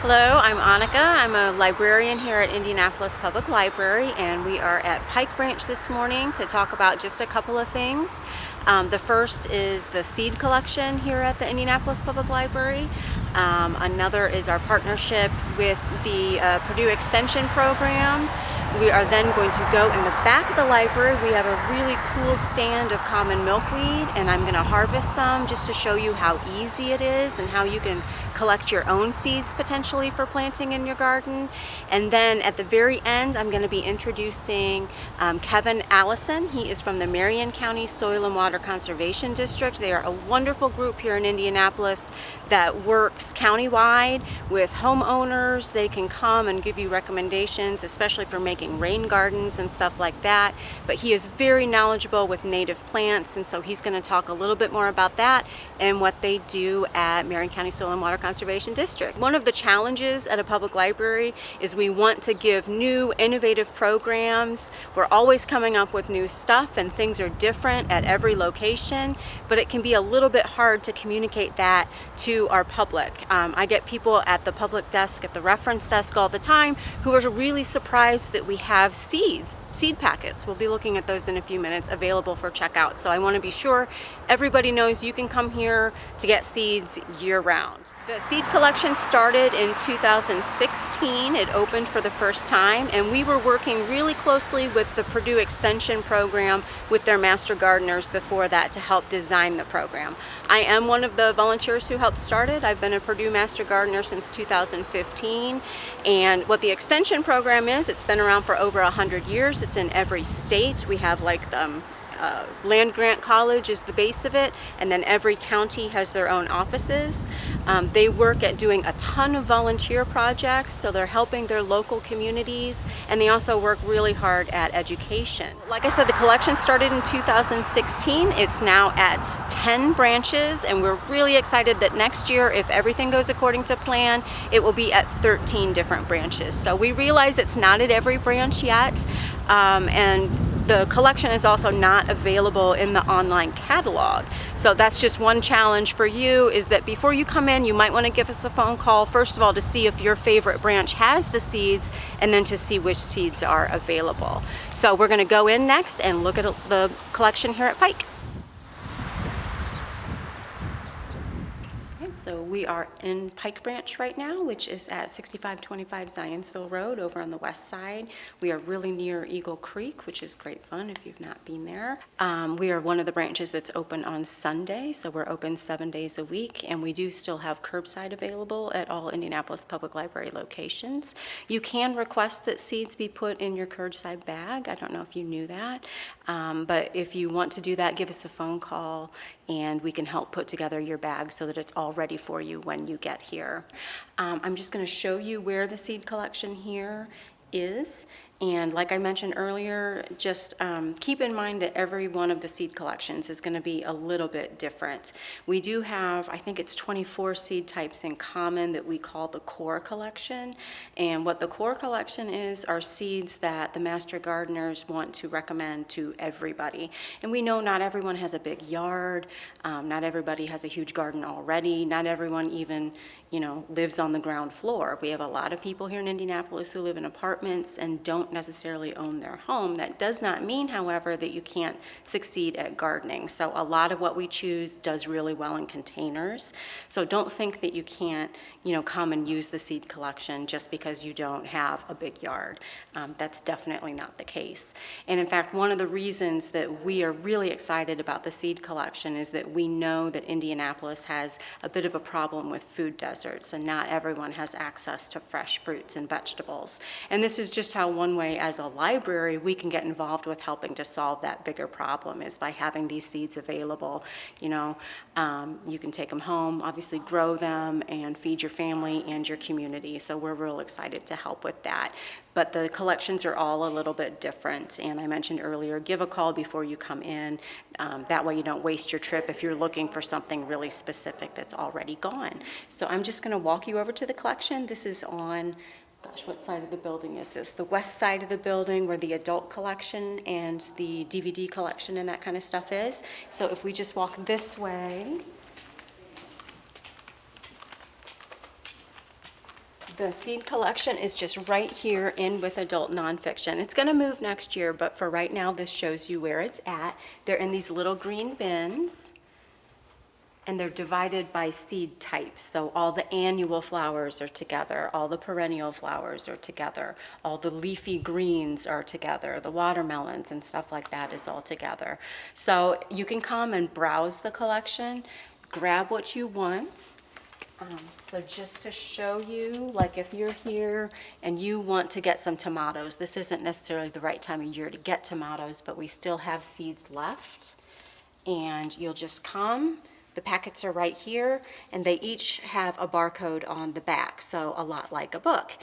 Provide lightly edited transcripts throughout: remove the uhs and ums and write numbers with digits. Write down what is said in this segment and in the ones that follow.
Hello, I'm Anika. I'm a librarian here at Indianapolis Public Library, and we are at Pike Branch this morning to talk about just a couple of things. The first is the seed collection here at the Indianapolis Public Library. Another is our partnership with the Purdue Extension Program. We are then going to go in the back of the library. We have a really cool stand of common milkweed, and I'm going to harvest some just to show you how easy it is and how you can collect your own seeds potentially for planting in your garden. And then at the very end, I'm going to be introducing Kevin Allison. He is from the Marion County Soil and Water Conservation District. They are a wonderful group here in Indianapolis that works countywide with homeowners. They can come and give you recommendations, especially for making rain gardens and stuff like that. But he is very knowledgeable with native plants, and so he's going to talk a little bit more about that and what they do at Marion County Soil and Water Conservation District. One of the challenges at a public library is we want to give new, innovative programs. We're always coming up with new stuff, and things are different at every location, but it can be a little bit hard to communicate that to our public. I get people at the public desk, at the reference desk all the time who are really surprised that we have seed packets. We'll be looking at those in a few minutes, available for checkout. So I want to be sure everybody knows you can come here to get seeds year-round. The seed collection started in 2016. It opened for the first time, and we were working really closely with the Purdue Extension Program with their master gardeners before that to help design the program. I am one of the volunteers who helped start it. I've been a Purdue Master Gardener since 2015, and what the Extension Program is, it's been around for over 100 years. It's in every state. We have like the Land Grant College is the base of it, and then every county has their own offices. They work at doing a ton of volunteer projects, so they're helping their local communities, and they also work really hard at education. Like I said, the collection started in 2016. It's now at 10 branches, and we're really excited that next year, if everything goes according to plan, it will be at 13 different branches. So we realize it's not at every branch yet, and the collection is also not available in the online catalog. So that's just one challenge for you, is that before you come in, you might want to give us a phone call, first of all, to see if your favorite branch has the seeds, and then to see which seeds are available. So we're going to go in next and look at the collection here at Pike. So we are in Pike Branch right now, which is at 6525 Zionsville Road over on the west side. We are really near Eagle Creek, which is great fun if you've not been there. We are one of the branches that's open on Sunday, so we're open 7 days a week, and we do still have curbside available at all Indianapolis Public Library locations. You can request that seeds be put in your curbside bag. I don't know if you knew that, but if you want to do that, give us a phone call, and we can help put together your bag so that it's all ready for you when you get here. I'm just going to show you where the seed collection here is. And like I mentioned earlier, just keep in mind that every one of the seed collections is going to be a little bit different. We do have, I think it's 24 seed types in common that we call the core collection. And what the core collection is are seeds that the master gardeners want to recommend to everybody. And we know not everyone has a big yard, not everybody has a huge garden already, not everyone even, lives on the ground floor. We have a lot of people here in Indianapolis who live in apartments and don't necessarily own their home. That does not mean, however, that you can't succeed at gardening. So a lot of what we choose does really well in containers. So don't think that you can't, come and use the seed collection just because you don't have a big yard. That's definitely not the case. And in fact, one of the reasons that we are really excited about the seed collection is that we know that Indianapolis has a bit of a problem with food deserts, and not everyone has access to fresh fruits and vegetables. And this is just how one way as a library we can get involved with helping to solve that bigger problem, is by having these seeds available. You can take them home, obviously grow them, and feed your family and your community. So we're real excited to help with that. But the collections are all a little bit different. And I mentioned earlier, give a call before you come in. That way you don't waste your trip if you're looking for something really specific that's already gone. So I'm just going to walk you over to the collection. This is on, what side of the building is this? The west side of the building, where the adult collection and the DVD collection and that kind of stuff is. So if we just walk this way, The seed collection is just right here in with adult nonfiction. It's going to move next year, but for right now, this shows you where it's at. They're in these little green bins, and they're divided by seed type. So all the annual flowers are together, all the perennial flowers are together, all the leafy greens are together, the watermelons and stuff like that is all together. So you can come and browse the collection, grab what you want. So just to show you, like if you're here and you want to get some tomatoes, this isn't necessarily the right time of year to get tomatoes, but we still have seeds left. And you'll just come, the packets are right here, and they each have a barcode on the back, so a lot like a book.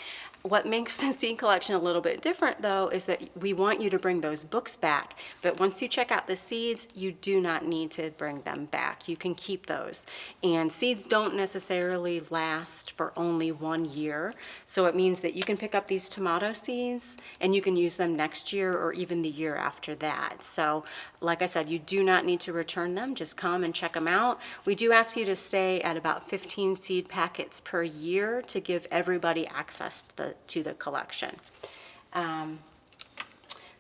What makes the seed collection a little bit different, though, is that we want you to bring those books back. But once you check out the seeds, you do not need to bring them back. You can keep those. And seeds don't necessarily last for only 1 year. So it means that you can pick up these tomato seeds and you can use them next year or even the year after that. So like I said, you do not need to return them. Just come and check them out. We do ask you to stay at about 15 seed packets per year to give everybody access to the collection.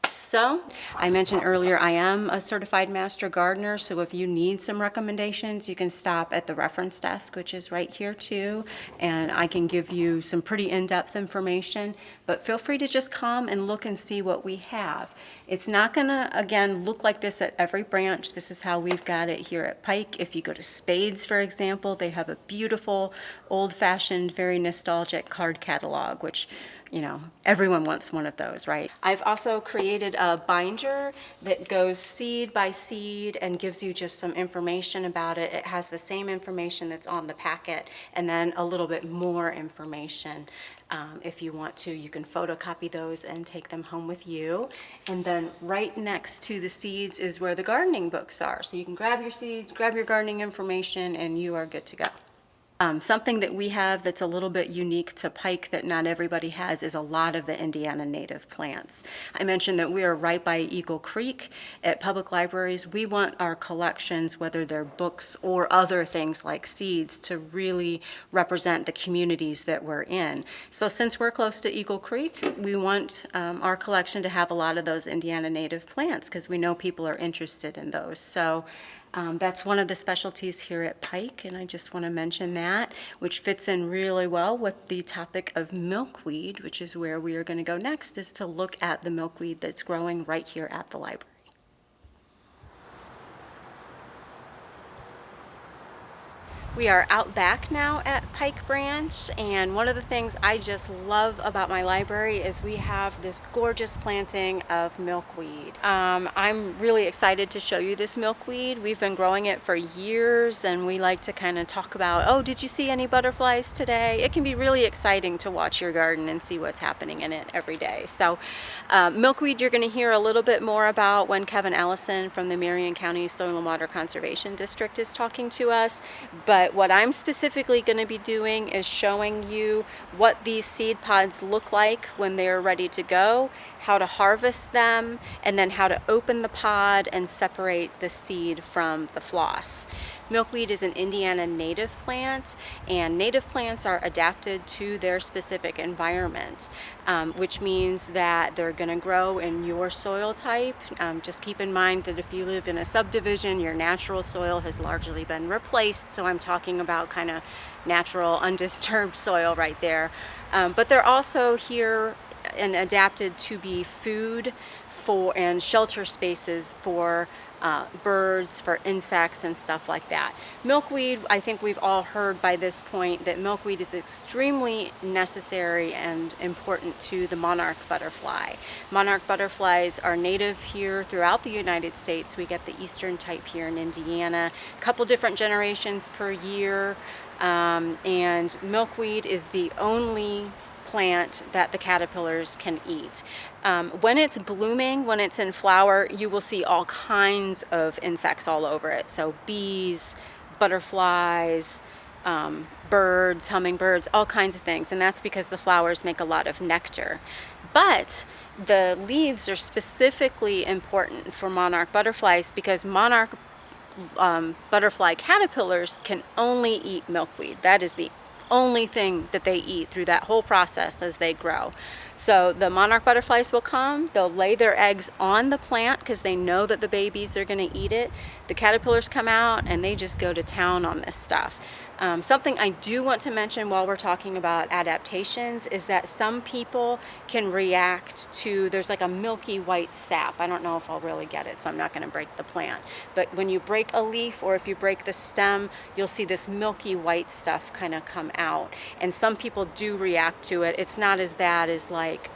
So I mentioned earlier I am a certified master gardener, so if you need some recommendations, you can stop at the reference desk, which is right here too, and I can give you some pretty in-depth information, but feel free to just come and look and see what we have. It's not gonna, again, look like this at every branch. This is how we've got it here at Pike. If you go to Spades, for example, they have a beautiful, old-fashioned, very nostalgic card catalog, which, you know, everyone wants one of those, right? I've also created a binder that goes seed by seed and gives you just some information about it. It has the same information that's on the packet and then a little bit more information. If you want to, you can photocopy those and take them home with you. And then right next to the seeds is where the gardening books are. So you can grab your seeds, grab your gardening information, and you are good to go. Something that we have that's a little bit unique to Pike that not everybody has is a lot of the Indiana native plants. I mentioned that we are right by Eagle Creek. At public libraries, we want our collections, whether they're books or other things like seeds, to really represent the communities that we're in. So since we're close to Eagle Creek, we want our collection to have a lot of those Indiana native plants because we know people are interested in those. So that's one of the specialties here at Pike, and I just want to mention that, which fits in really well with the topic of milkweed, which is where we are going to go next, is to look at the milkweed that's growing right here at the library. We are out back now at Pike Branch, and one of the things I just love about my library is we have this gorgeous planting of milkweed. I'm really excited to show you this milkweed. We've been growing it for years, and we like to kind of talk about, oh, did you see any butterflies today? It can be really exciting to watch your garden and see what's happening in it every day. So milkweed you're going to hear a little bit more about when Kevin Allison from the Marion County Soil and Water Conservation District is talking to us, but what I'm specifically going to be doing is showing you what these seed pods look like when they're ready to go, how to harvest them, and then how to open the pod and separate the seed from the floss. Milkweed is an Indiana native plant, and native plants are adapted to their specific environment, which means that they're going to grow in your soil type. Just keep in mind that if you live in a subdivision, your natural soil has largely been replaced, so I'm talking about kind of natural, undisturbed soil right there. But they're also here and adapted to be food for and shelter spaces for birds, for insects and stuff like that. Milkweed, I think we've all heard by this point that milkweed is extremely necessary and important to the monarch butterfly. Monarch butterflies are native here throughout the United States. We get the eastern type here in Indiana, a couple different generations per year, and milkweed is the only plant that the caterpillars can eat. When it's blooming, when it's in flower, you will see all kinds of insects all over it. So bees, butterflies, birds, hummingbirds, all kinds of things. And that's because the flowers make a lot of nectar. But the leaves are specifically important for monarch butterflies because monarch butterfly caterpillars can only eat milkweed. That is the only thing that they eat through that whole process as they grow. So the monarch butterflies will come, they'll lay their eggs on the plant because they know that the babies are going to eat it. The caterpillars come out and they just go to town on this stuff. Something I do want to mention while we're talking about adaptations is that some people can react to, there's like a milky white sap. I don't know if I'll really get it, so I'm not going to break the plant. But when you break a leaf or if you break the stem, you'll see this milky white stuff kind of come out. And some people do react to it. It's not as bad as like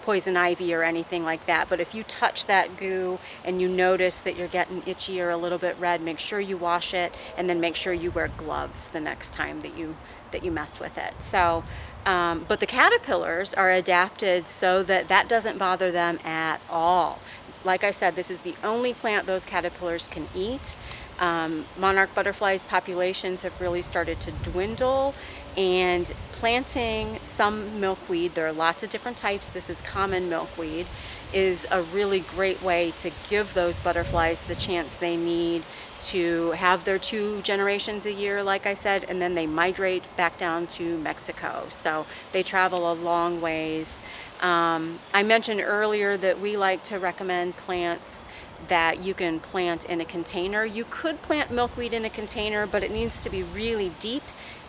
poison ivy or anything like that, but if you touch that goo and you notice that you're getting itchy or a little bit red, make sure you wash it and then make sure you wear gloves the next time that you mess with it. So but the caterpillars are adapted so that that doesn't bother them at all. Like I said, this is the only plant those caterpillars can eat. Monarch butterflies populations have really started to dwindle, and planting some milkweed, there are lots of different types, this is common milkweed, is a really great way to give those butterflies the chance they need to have their 2 generations a year, like I said, and then they migrate back down to Mexico. So they travel a long ways. I mentioned earlier that we like to recommend plants that you can plant in a container. You could plant milkweed in a container, but it needs to be really deep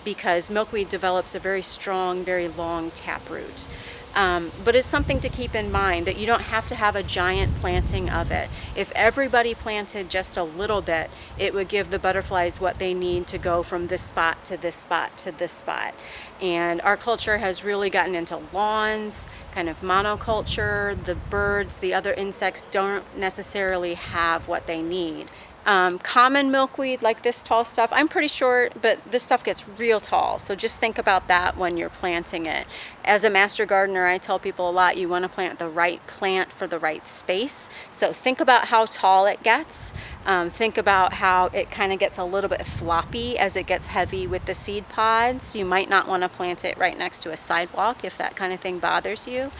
because milkweed develops a very strong, very long taproot. But it's something to keep in mind that you don't have to have a giant planting of it. If everybody planted just a little bit, it would give the butterflies what they need to go from this spot to this spot to this spot. And our culture has really gotten into lawns, kind of monoculture. The birds, the other insects don't necessarily have what they need. Common milkweed, like this tall stuff, I'm pretty short, but this stuff gets real tall. So just think about that when you're planting it. As a master gardener, I tell people a lot, you want to plant the right plant for the right space. So think about how tall it gets. Think about how it kind of gets a little bit floppy as it gets heavy with the seed pods. You might not want to plant it right next to a sidewalk if that kind of thing bothers you.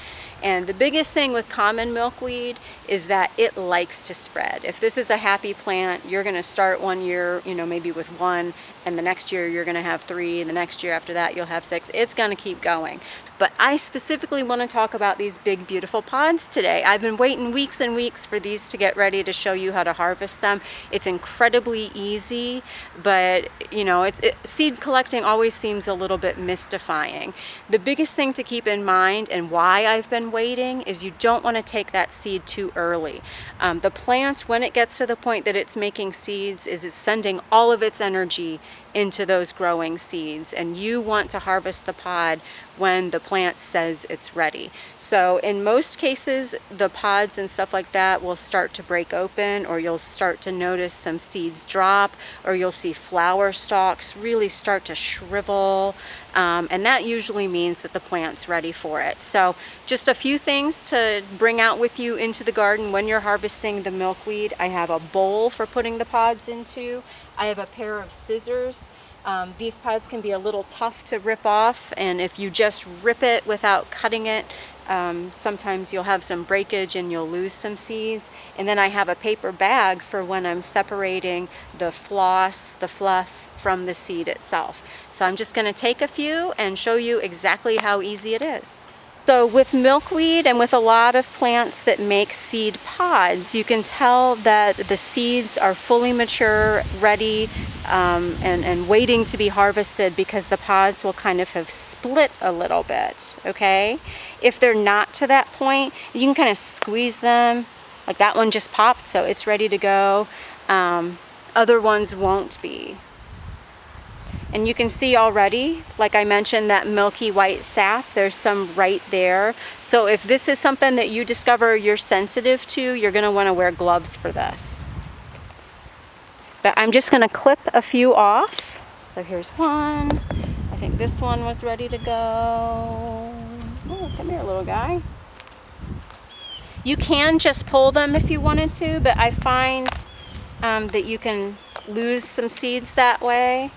And the biggest thing with common milkweed is that it likes to spread. If this is a happy plant, you're going to start one year, maybe with 1, and the next year you're going to have 3, and the next year after that you'll have 6. It's going to keep going. But I specifically want to talk about these big, beautiful pods today. I've been waiting weeks and weeks for these to get ready to show you how to harvest them. It's incredibly easy, but seed collecting always seems a little bit mystifying. The biggest thing to keep in mind and why I've been waiting is you don't want to take that seed too early. The plant, when it gets to the point that it's making seeds, is it's sending all of its energy into those growing seeds, and you want to harvest the pod when the plant says it's ready. So in most cases, the pods and stuff like that will start to break open, or you'll start to notice some seeds drop, or you'll see flower stalks really start to shrivel, and that usually means that the plant's ready for it. So just a few things to bring out with you into the garden when you're harvesting the milkweed. I have a bowl for putting the pods into. I have a pair of scissors. These pods can be a little tough to rip off, and if you just rip it without cutting it, sometimes you'll have some breakage and you'll lose some seeds. And then I have a paper bag for when I'm separating the floss, the fluff, from the seed itself. So I'm just going to take a few and show you exactly how easy it is. So with milkweed and with a lot of plants that make seed pods, you can tell that the seeds are fully mature, ready, and waiting to be harvested because the pods will kind of have split a little bit, okay? If they're not to that point, you can kind of squeeze them. Like that one just popped, so it's ready to go. Other ones won't be. And you can see already, like I mentioned, that milky white sap, there's some right there. So if this is something that you discover you're sensitive to, you're gonna wanna wear gloves for this. But I'm just gonna clip a few off. So here's one. I think this one was ready to go. Oh, come here, little guy. You can just pull them if you wanted to, but I find that you can lose some seeds that way.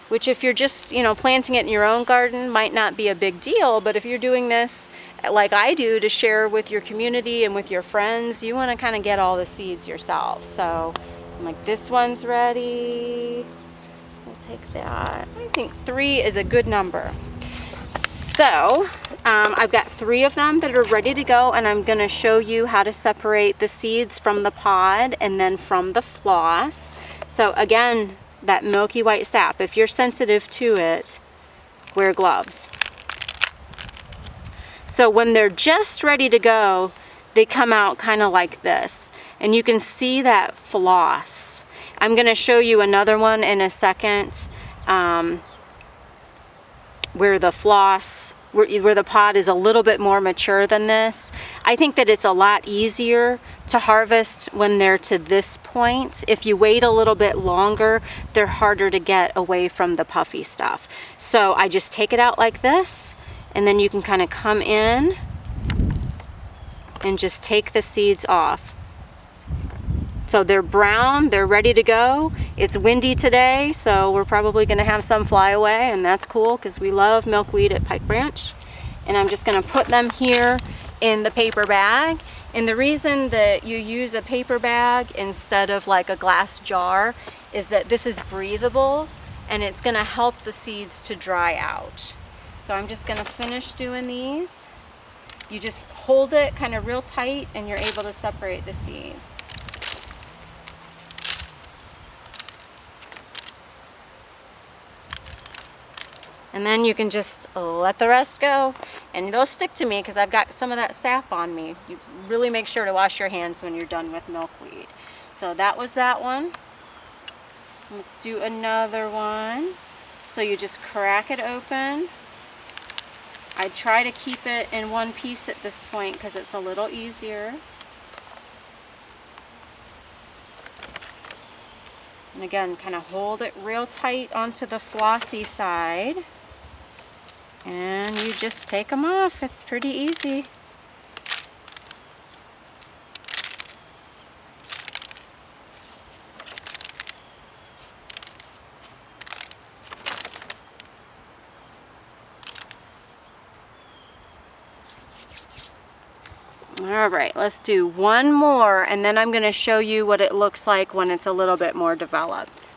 Which if you're just, planting it in your own garden might not be a big deal, but if you're doing this like I do to share with your community and with your friends, you want to kind of get all the seeds yourself. So I'm like, this one's ready. We'll take that. I think 3 is a good number. So I've got 3 of them that are ready to go, and I'm going to show you how to separate the seeds from the pod and then from the floss. So again, that milky white sap, if you're sensitive to it, wear gloves. So when they're just ready to go, they come out kind of like this, and you can see that floss. I'm going to show you another one in a second where the floss, where the pod is a little bit more mature than this. I think that it's a lot easier to harvest when they're to this point. If you wait a little bit longer, they're harder to get away from the puffy stuff. So I just take it out like this, and then you can kind of come in and just take the seeds off. So they're brown, they're ready to go. It's windy today, so we're probably gonna have some fly away, and that's cool because we love milkweed at Pike Branch. And I'm just gonna put them here in the paper bag. And the reason that you use a paper bag instead of like a glass jar is that this is breathable, and it's gonna help the seeds to dry out. So I'm just gonna finish doing these. You just hold it kind of real tight, and you're able to separate the seeds. And then you can just let the rest go, and they'll stick to me because I've got some of that sap on me. You really make sure to wash your hands when you're done with milkweed. So that was that one. Let's do another one. So you just crack it open. I try to keep it in one piece at this point because it's a little easier. And again, kind of hold it real tight onto the flossy side. And you just take them off. It's pretty easy. All right, let's do one more, and then I'm going to show you what it looks like when it's a little bit more developed.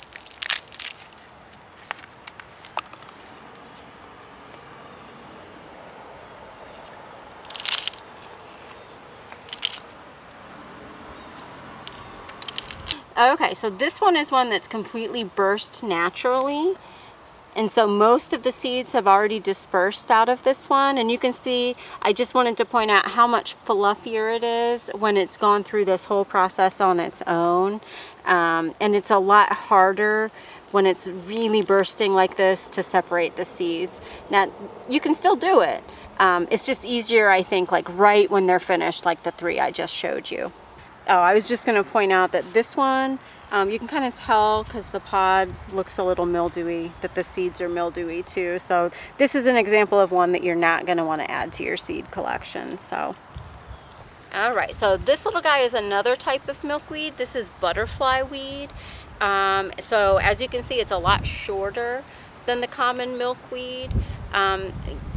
Okay, so this one is one that's completely burst naturally. And so most of the seeds have already dispersed out of this one. And you can see, I just wanted to point out how much fluffier it is when it's gone through this whole process on its own. And it's a lot harder when it's really bursting like this to separate the seeds. Now, you can still do it. It's just easier, I think, like right when they're finished, like the 3 I just showed you. Oh, I was just going to point out that this one, you can kind of tell because the pod looks a little mildewy, that the seeds are mildewy too. So this is an example of one that you're not going to want to add to your seed collection. So, all right, so this little guy is another type of milkweed. This is butterfly weed. So as you can see, it's a lot shorter than the common milkweed.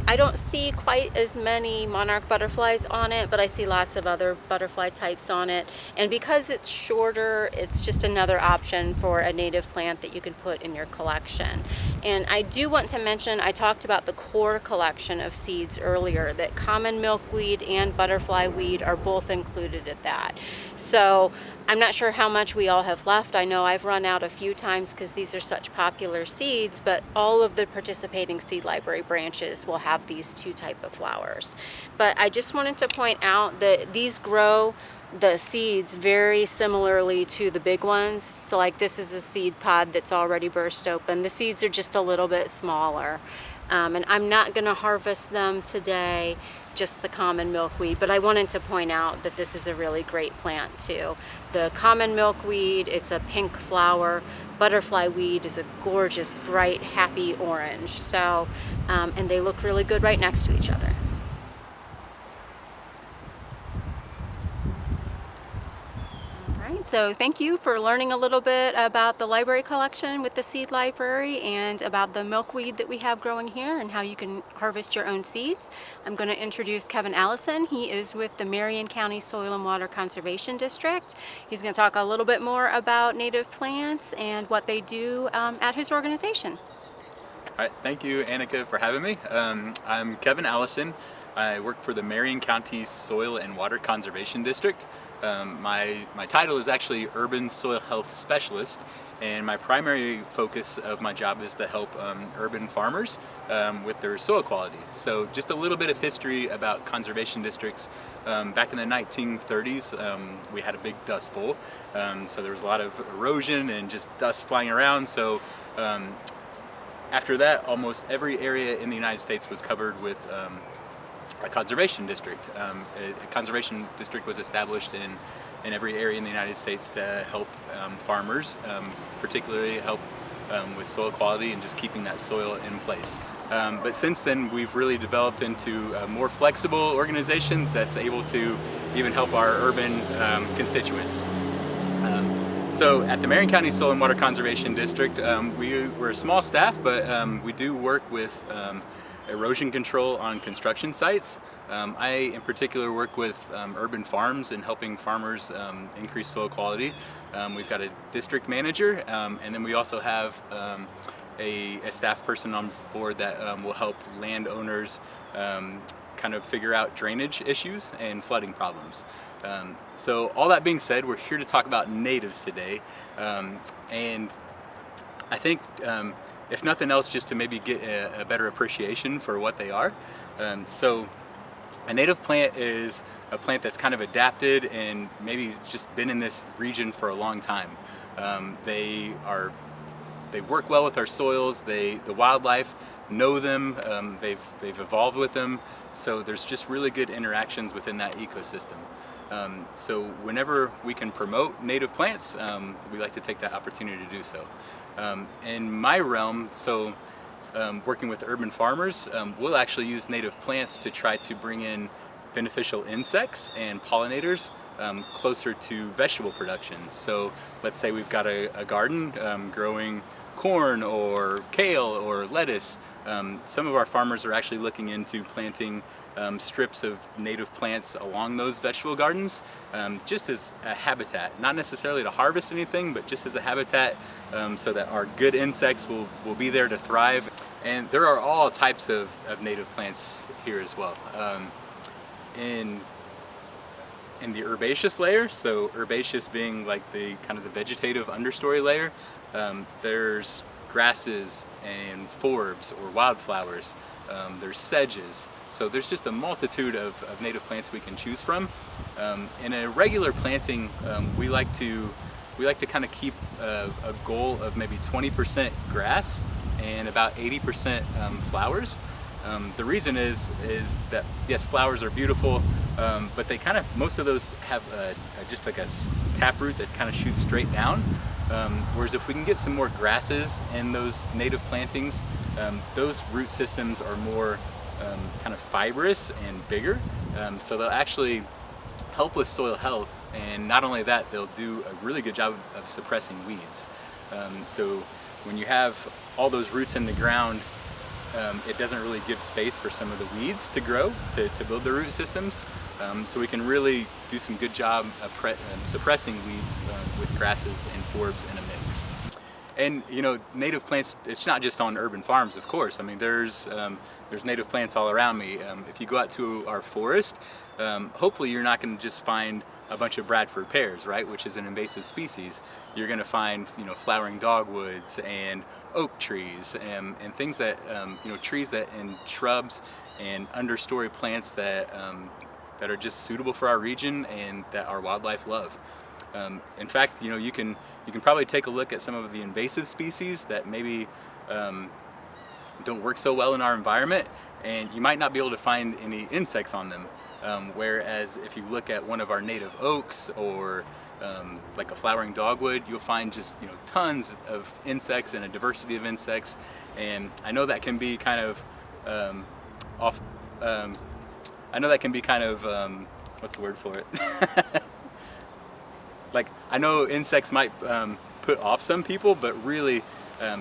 I don't see quite as many monarch butterflies on it, but I see lots of other butterfly types on it. And because it's shorter, it's just another option for a native plant that you can put in your collection. And I do want to mention, I talked about the core collection of seeds earlier, that common milkweed and butterfly weed are both included at that. So I'm not sure how much we all have left. I know I've run out a few times because these are such popular seeds, but all of the participating seed library branches will have these 2 types of flowers. But I just wanted to point out that these grow the seeds very similarly to the big ones. So like this is a seed pod that's already burst open. The seeds are just a little bit smaller. And I'm not going to harvest them today, just the common milkweed, but I wanted to point out that this is a really great plant too. The common milkweed, it's a pink flower. Butterfly weed is a gorgeous, bright, happy orange. So, and they look really good right next to each other. All right, So thank you for learning a little bit about the library collection with the seed library and about the milkweed that we have growing here and how you can harvest your own seeds. I'm going to introduce Kevin Allison. He is with the Marion County Soil and Water Conservation District. He's going to talk a little bit more about native plants and what they do at his organization. All right, thank you, Anika, for having me. I'm Kevin Allison. I work for the Marion County Soil and Water Conservation District. My title is actually Urban Soil Health Specialist, and my primary focus of my job is to help urban farmers with their soil quality. So just a little bit of history about conservation districts. Back in the 1930s, we had a big dust bowl, so there was a lot of erosion and just dust flying around. So after that, almost every area in the United States was covered with a conservation district. A conservation district was established in every area in the United States to help farmers, particularly help with soil quality and just keeping that soil in place. But since then, we've really developed into more flexible organizations that's able to even help our urban constituents. So at the Marion County Soil and Water Conservation District, we're a small staff, but we do work with erosion control on construction sites. I in particular work with urban farms and helping farmers increase soil quality. We've got a district manager, and then we also have a staff person on board that will help landowners kind of figure out drainage issues and flooding problems. So all that being said, we're here to talk about natives today, and I think if nothing else, just to maybe get a better appreciation for what they are. So a native plant is a plant that's kind of adapted and maybe just been in this region for a long time. They work well with our soils. The wildlife know them. They've evolved with them. So there's just really good interactions within that ecosystem. So whenever we can promote native plants, we like to take that opportunity to do so. In my realm, working with urban farmers, we'll actually use native plants to try to bring in beneficial insects and pollinators closer to vegetable production. So let's say we've got a garden growing corn or kale or lettuce. Some of our farmers are actually looking into planting strips of native plants along those vegetable gardens, just as a habitat, not necessarily to harvest anything, but just as a habitat, so that our good insects will be there to thrive. And there are all types of native plants here as well. In the herbaceous layer, so herbaceous being like the kind of the vegetative understory layer, there's grasses and forbs or wildflowers. There's sedges. So there's just a multitude of native plants we can choose from. In a regular planting, we like to kind of keep a goal of maybe 20% grass and about 80% flowers. The reason is that yes, flowers are beautiful, but they kind of, most of those have just like a taproot that kind of shoots straight down. Whereas if we can get some more grasses in those native plantings, those root systems are more kind of fibrous and bigger, so they'll actually help with soil health, and not only that, they'll do a really good job of suppressing weeds. So when you have all those roots in the ground, it doesn't really give space for some of the weeds to grow, to build their root systems. So we can really do some good job of suppressing weeds with grasses and forbs in a mix. And you know, native plants, it's not just on urban farms, of course. I mean, there's native plants all around me. If you go out to our forest, hopefully you're not going to just find a bunch of Bradford pears, right, which is an invasive species. You're going to find, you know, flowering dogwoods and oak trees and things that, you know, trees that and shrubs and understory plants that that are just suitable for our region and that our wildlife love. In fact, you know, you can probably take a look at some of the invasive species that maybe don't work so well in our environment, and you might not be able to find any insects on them. Whereas if you look at one of our native oaks or like a flowering dogwood, you'll find just, you know, tons of insects and a diversity of insects. And I know that can be kind of what's the word for it? like, I know insects might put off some people, but really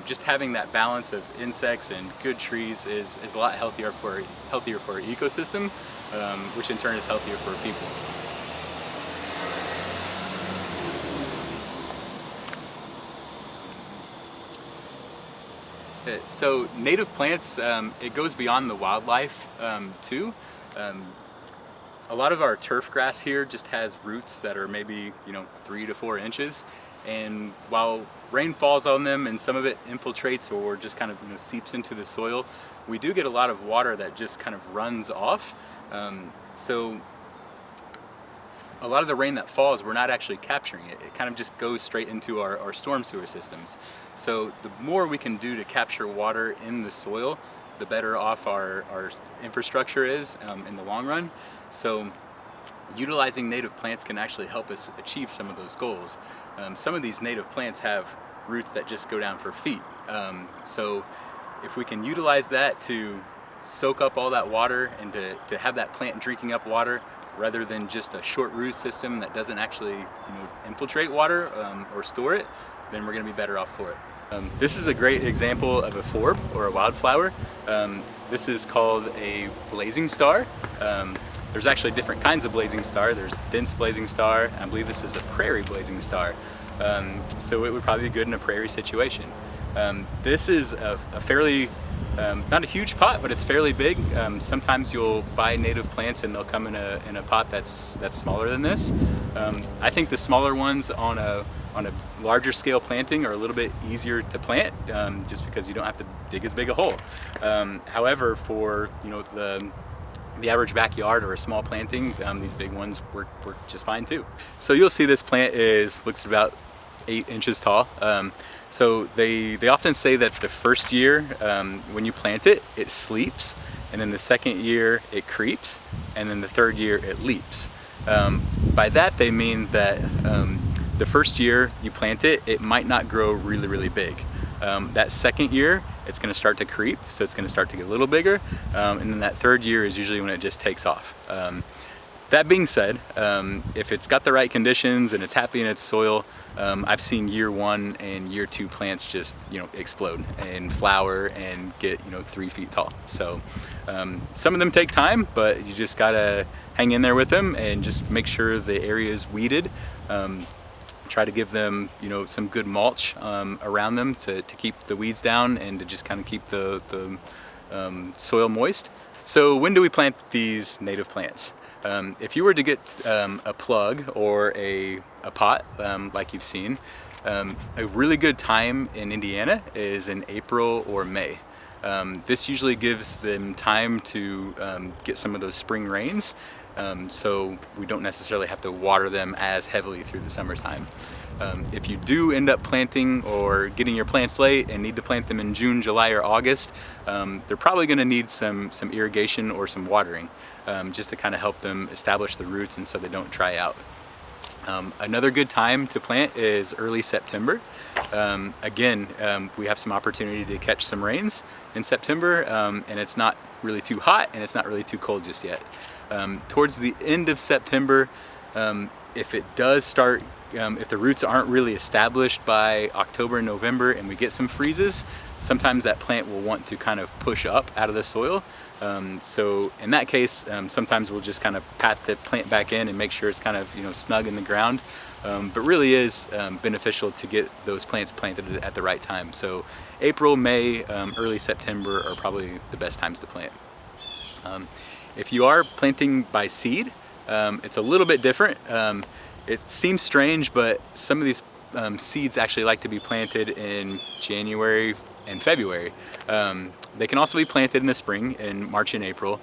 just having that balance of insects and good trees is a lot healthier for our ecosystem, which in turn is healthier for people. So native plants, it goes beyond the wildlife too. A lot of our turf grass here just has roots that are maybe 3 to 4 inches, and while rain falls on them and some of it infiltrates or just kind of seeps into the soil, we do get a lot of water that just kind of runs off. So a lot of the rain that falls, we're not actually capturing it. It kind of just goes straight into our storm sewer systems. So the more we can do to capture water in the soil, the better off our infrastructure is in the long run. So utilizing native plants can actually help us achieve some of those goals. Some of these native plants have roots that just go down for feet. So if we can utilize that to soak up all that water and to have that plant drinking up water, rather than just a short root system that doesn't actually infiltrate water or store it, then we're going to be better off for it. This is a great example of a forb or a wildflower. This is called a blazing star. There's actually different kinds of blazing star. There's dense blazing star. I believe this is a prairie blazing star. So it would probably be good in a prairie situation. This is a fairly, not a huge pot, but it's fairly big. Sometimes you'll buy native plants and they'll come in a pot that's smaller than this. I think the smaller ones on a larger scale planting are a little bit easier to plant, just because you don't have to dig as big a hole. However, for the average backyard or a small planting, these big ones work just fine too. So you'll see this plant looks about 8 inches tall. So they often say that the first year when you plant it, it sleeps, and then the second year it creeps, and then the third year it leaps. By that they mean that the first year you plant it, it might not grow really big. That second year, it's going to start to creep, so it's going to start to get a little bigger, and then that third year is usually when it just takes off. That being said, if it's got the right conditions and it's happy in its soil, I've seen year 1 and year 2 plants just explode and flower and get 3 feet tall. So some of them take time, but you just gotta hang in there with them and just make sure the area is weeded. Try to give them some good mulch around them to keep the weeds down and to just kind of keep the soil moist. So when do we plant these native plants? If you were to get a plug or a pot like you've seen, a really good time in Indiana is in April or May. This usually gives them time to get some of those spring rains, so we don't necessarily have to water them as heavily through the summertime. If you do end up planting or getting your plants late and need to plant them in June, July, or August, they're probably going to need some irrigation or some watering, just to kind of help them establish the roots and so they don't dry out. Another good time to plant is early September. Again, we have some opportunity to catch some rains in September, and it's not really too hot and it's not really too cold just yet. Towards the end of September, if it does start, if the roots aren't really established by October and November and we get some freezes, sometimes that plant will want to kind of push up out of the soil. So in that case, sometimes we'll just kind of pat the plant back in and make sure it's kind of snug in the ground. But really is beneficial to get those plants planted at the right time. So April, May, early September are probably the best times to plant. If you are planting by seed, it's a little bit different. It seems strange, but some of these seeds actually like to be planted in January and February. They can also be planted in the spring, in March and April,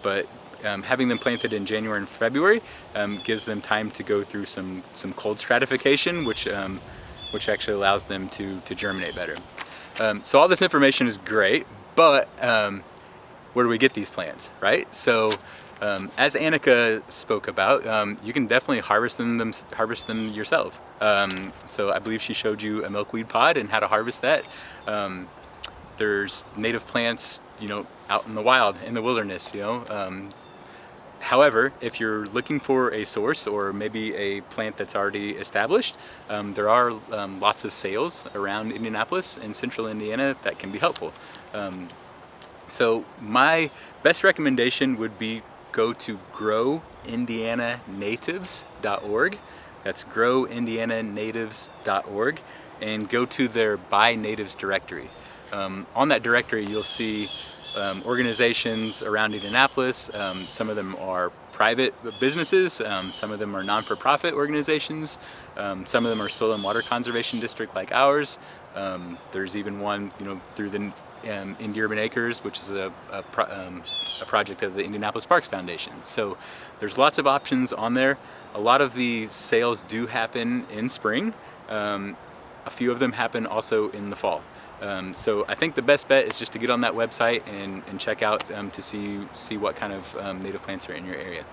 but having them planted in January and February gives them time to go through some cold stratification, which actually allows them to germinate better. So all this information is great, but where do we get these plants, right? So as Anika spoke about, you can definitely harvest them yourself. So I believe she showed you a milkweed pod and how to harvest that. There's native plants, out in the wild, in the wilderness, However, if you're looking for a source or maybe a plant that's already established, there are lots of sales around Indianapolis and central Indiana that can be helpful. So my best recommendation would be go to growindiananatives.org. That's growindiananatives.org, and go to their Buy Natives directory. On that directory, you'll see organizations around Indianapolis. Some of them are private businesses, some of them are non-for-profit organizations, some of them are soil and water conservation district like ours. There's even one, through the Indy Urban Acres, which is a project of the Indianapolis Parks Foundation. So there's lots of options on there. A lot of the sales do happen in spring. A few of them happen also in the fall. So I think the best bet is just to get on that website and check out to see what kind of native plants are in your area.